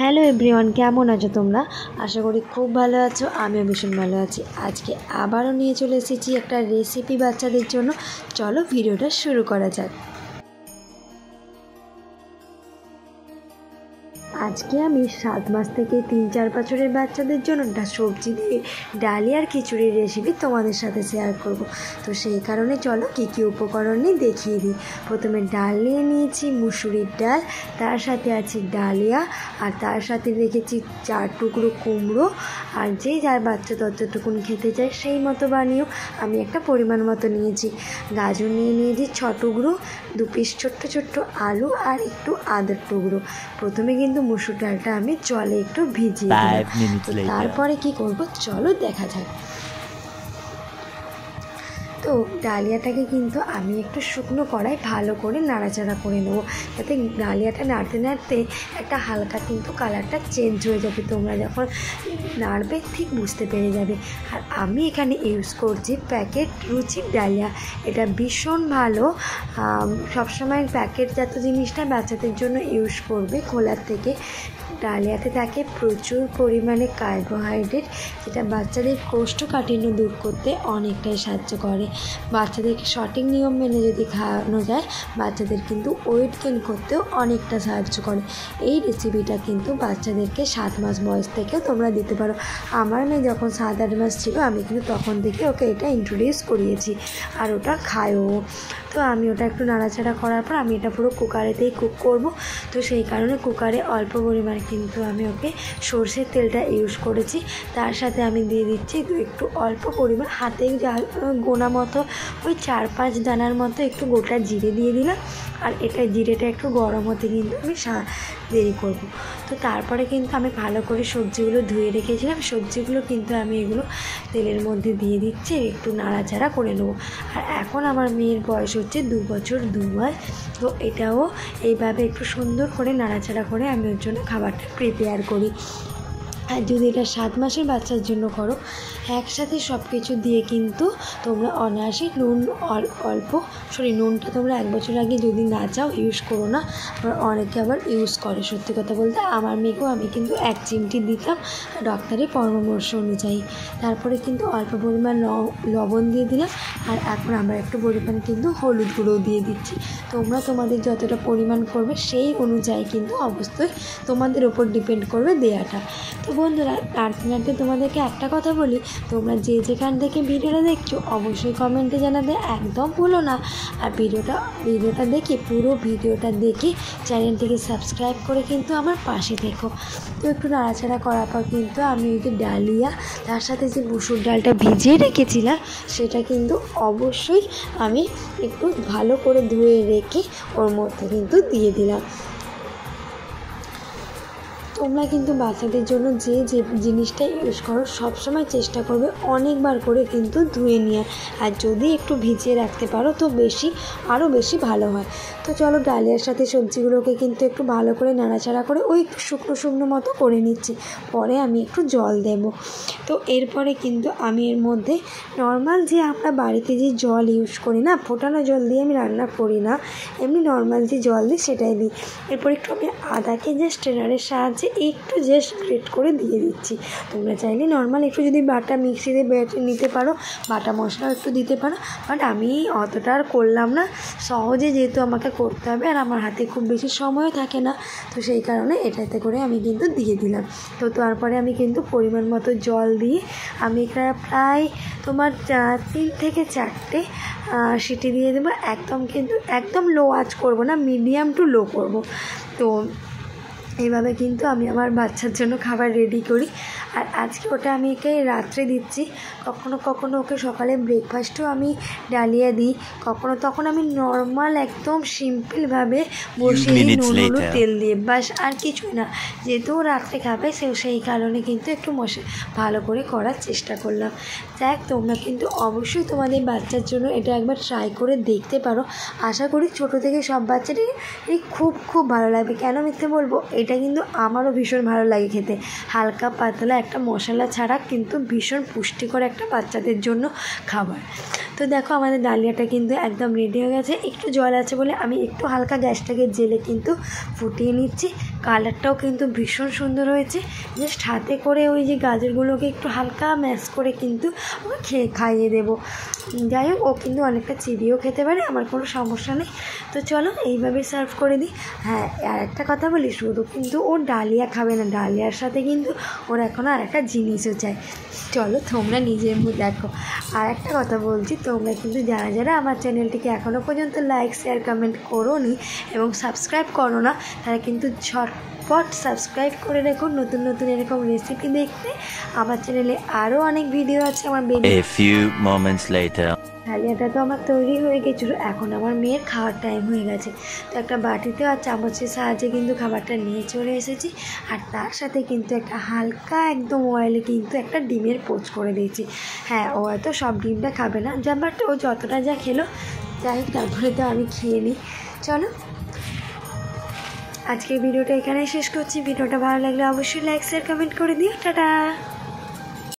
Hello everyone, কেমন আছো তোমরা? আশা করি খুব ভালো আছো। আমিও ভীষণ ভালো আছি। আজকে আবারও নিয়ে চলে এসেছি একটা রেসিপি বাচ্চাদের জন্য। চলো ভিডিওটা শুরু করা যাক। আজকে আমি 7 মাস থেকে 3-4 বছরের বাচ্চাদের জন্য একটা সবজি দিয়ে ডালিয়ার খিচুড়ির রেসিপি তোমাদের সাথে শেয়ার করব। তো সেই কারণে চলো কী কী উপকরণ নিয়ে দেখিয়ে দিই। প্রথমে ডাল নিয়ে নিয়েছি, মুসুরির ডাল, তার সাথে আছে ডালিয়া, আর তার সাথে রেখেছি 4 টুকরো কুমড়ো। আর যে যার বাচ্চা ততটুকুন খেতে চায় সেই মতো বানিয়েও আমি একটা পরিমাণ মতো নিয়েছি। গাজর নিয়ে নিয়েছি 6 টুকরো, 2 পিস ছোট্ট ছোট্ট আলু, আর একটু আদার টুকরো। প্রথমে কিন্তু মুসুর ডালটা আমি জলে একটু ভিজিয়ে দিলাম। তারপরে কি করব চলো দেখা যাক। তো ডালিয়াটাকে কিন্তু আমি একটু শুকনো কড়াই ভালো করে নাড়াচাড়া করে নেবো, যাতে ডালিয়াটা নাড়তে নাড়তে একটা হালকা কিন্তু কালারটা চেঞ্জ হয়ে যাবে। তোমরা যখন নাড়বে ঠিক বুঝতে পেরে যাবে। আর আমি এখানে ইউজ করছি প্যাকেট রুচির ডালিয়া। এটা ভীষণ ভালো। সবসময় প্যাকেটজাত জিনিসটা বাচ্চাদের জন্য ইউজ করবে খোলার থেকে। ডালিয়াতে থাকে প্রচুর পরিমাণে কার্বোহাইড্রেট, যেটা বাচ্চাদের কোষ্ঠকাঠিন্য দূর করতে অনেকটাই সাহায্য করে। বাচ্চাদেরকে সঠিক নিয়ম মেনে যদি খাওয়ানো যায়, বাচ্চাদের কিন্তু ওয়েট গেইন করতেও অনেকটা সাহায্য করে। এই রেসিপিটা কিন্তু বাচ্চাদেরকে 7 মাস বয়স থেকেও তোমরা দিতে পারো। আমার মেয়ে যখন 7-8 মাস ছিল, আমি কিন্তু তখন থেকে ওকে এটা ইন্ট্রোডিউস করিয়েছি, আর ওটা খায়ও। তো আমি ওটা একটু নাড়াচাড়া করার পর আমি এটা পুরো কুকারেতেই কুক করব। তো সেই কারণে কুকারে অল্প পরিমাণে কিন্তু আমি ওকে সর্ষের তেলটা ইউজ করেছি। তার সাথে আমি দিয়ে দিচ্ছি একটু অল্প পরিমাণ হাতে গোনা মতো ওই 4-5 দানার মতো একটু গোটা জিরে দিয়ে দিলাম। আর এটা জিরেটা একটু গরম হতে কিন্তু আমি দেরি করব। তো তারপরে কিন্তু আমি ভালো করে সবজিগুলো ধুয়ে রেখেছিলাম। সবজিগুলো কিন্তু আমি এগুলো তেলের মধ্যে দিয়ে দিচ্ছি, একটু নাড়াচাড়া করে নেবো। আর এখন আমার মেয়ের বয়স হচ্ছে 2 বছর 2 মাস। তো এটাও এইভাবে একটু সুন্দর করে নাড়াচাড়া করে আমি ওর জন্য খাবারটা প্রিপেয়ার করি। আর যদি এটা 7 মাসের বাচ্চার জন্য করো, একসাথে সব কিছু দিয়ে কিন্তু তোমরা অনায়াসে নুনটা তোমরা 1 বছর আগে যদি না চাও ইউজ করো না। আবার অনেকে আবার ইউজ করে। সত্যি কথা বলতে আমার মেয়েকেও আমি কিন্তু 1 চিমটি দিতাম ডক্টরের পরামর্শ অনুযায়ী। তারপরে কিন্তু অল্প পরিমাণ লবণ দিয়ে দিলাম। আর এখন আমরা একটু পরিমাণ কিন্তু হলুদ গুঁড়োও দিয়ে দিচ্ছি। তোমরা তোমাদের যতটা পরিমাণ করবে সেই অনুযায়ী কিন্তু অবশ্যই তোমাদের ওপর ডিপেন্ড করবে দেওয়াটা। তো বন্ধুরা, নাড়তে নাড়তে তোমাদেরকে একটা কথা বলি, তোমরা যে যেখান থেকে ভিডিওটা দেখছো অবশ্যই কমেন্টে জানাতে একদম ভুলো না। আর ভিডিওটা দেখে পুরো ভিডিওটা দেখে চ্যানেলটিকে সাবস্ক্রাইব করে কিন্তু আমার পাশে থেকো। তো একটু নাড়াচাড়া করার পর কিন্তু আমি ওই যে ডালিয়া, তার সাথে যে মুসুর ডালটা ভিজিয়ে রেখেছিলাম, সেটা কিন্তু অবশ্যই আমি একটু ভালো করে ধুয়ে রেখে ওর মধ্যে কিন্তু দিয়ে দিলাম। তোমরা কিন্তু বাচ্চাদের জন্য যে জিনিসটা ইউজ করো সবসময় চেষ্টা করবে অনেকবার করে কিন্তু ধুয়ে নেওয়ার। আর যদি একটু ভিজিয়ে রাখতে পারো তো আরও বেশি ভালো হয়। তো চলো, ডালিয়ার সাথে সবজিগুলোকে কিন্তু একটু ভালো করে নাড়াচাড়া করে ওই একটু শুকনো শুকনো মতো করে নিচ্ছি। পরে আমি একটু জল দেব। তো এরপরে কিন্তু আমি এর মধ্যে নর্মাল যে আমরা বাড়িতে যে জল ইউজ করি না, ফোটানো জল দিয়ে আমি রান্না করি না, এমনি নর্মাল যে জল দিই সেটাই দিই। এরপর একটু আমি আদাকে যে স্ট্রেনারের সাহায্যে একটু জাস্ট গ্রেট করে দিয়ে দিচ্ছি। তোমরা চাইলে নর্মাল একটু যদি বাটা মিক্সিতে বেটে নিতে পারো, বাটা মশলাও একটু দিতে পারো। বাট আমি অতটা আর করলাম না, সহজে যেহেতু আমাকে করতে হবে আর আমার হাতে খুব বেশি সময় থাকে না, তো সেই কারণে এটাতে করে আমি কিন্তু দিয়ে দিলাম। তো তারপরে আমি কিন্তু পরিমাণ মতো জল দিয়ে আমি প্রায় তোমার 3 থেকে 4টে সিটি দিয়ে দেবো। একদম লো আঁচ করব না, মিডিয়াম টু লো করব। তো এইভাবে কিন্তু আমি আমার বাচ্চার জন্য খাবার রেডি করি। আর আজকে ওটা আমি একে রাত্রে দিচ্ছি। কখনো ওকে সকালে ব্রেকফাস্টও আমি ডালিয়া দিই। তখন আমি নর্মাল একদম সিম্পলভাবে বসিয়ে দিই, নুন হলুদ তেল দিয়ে, বাস আর কিছুই না। যেহেতু রাত্রে খাবে সেই কারণে কিন্তু একটু ভালো করে করার চেষ্টা করলাম। দেখ, তোমরা কিন্তু অবশ্যই তোমাদের বাচ্চার জন্য এটা একবার ট্রাই করে দেখতে পারো। আশা করি ছোটো থেকে সব বাচ্চারই খুব ভালো লাগবে। কেন মিথ্যে বলবো, এটা কিন্তু আমারও ভীষণ ভালো লাগে খেতে। হালকা পাতলা একটা মশলা ছাড়া কিন্তু ভীষণ পুষ্টিকর একটা বাচ্চাদের জন্য খাবার। তো দেখো আমাদের ডালিয়াটা কিন্তু একদম রেডি হয়ে গেছে। একটু জল আছে বলে আমি একটু হালকা গ্যাসটাকে জেলে কিন্তু ফুটিয়ে নিচ্ছি। কালারটাও কিন্তু ভীষণ সুন্দর হয়েছে। জাস্ট হাতে করে ওই যে গাজরগুলোকে একটু হালকা ম্যাশ করে কিন্তু ওকে খাইয়ে দেবো। যাই হোক, ও কিন্তু অনেকটা চিবিয়েও খেতে পারে, আমার কোনো সমস্যা নেই। তো চলো এইভাবে সার্ভ করে দিই। হ্যাঁ, আর একটা কথা বলি, শুধু কিন্তু ও ডালিয়া খাবে না, ডালিয়ার সাথে কিন্তু ওর এখন আর একটা জিনিসও চাই। চলো তোমরা নিজের মুখ দেখো। আর একটা কথা বলছি, তোমরা কিন্তু যারা যারা আমার চ্যানেলটিকে এখনও পর্যন্ত লাইক শেয়ার কমেন্ট করো নি এবং সাবস্ক্রাইব করো না, তারা কিন্তু ঝটপট সাবস্ক্রাইব করে রেখো নতুন নতুন এরকম রেসিপি দেখতে। আমার চ্যানেলে আরও অনেক ভিডিও আছে। আমার ডালিয়াটা তো আমার তৈরি হয়ে গেছিলো, এখন আমার মেয়ের খাওয়ার টাইম হয়ে গেছে। তো একটা বাটিতে আর চামচের সাহায্যে কিন্তু খাবারটা নিয়ে চলে এসেছি। আর তার সাথে কিন্তু একটা হালকা একদম অয়েলে কিন্তু একটা ডিমের পোচ করে দিয়েছি। হ্যাঁ, ও হয়তো সব ডিমটা খাবে না, বাট ও যতটা যা খেলো, যাই তারপরে তো আমি খেয়ে নিই। চলো আজকের ভিডিওটা এখানেই শেষ করছি। ভিডিওটা ভালো লাগলে অবশ্যই লাইক শেয়ার কমেন্ট করে দিও। টাটা।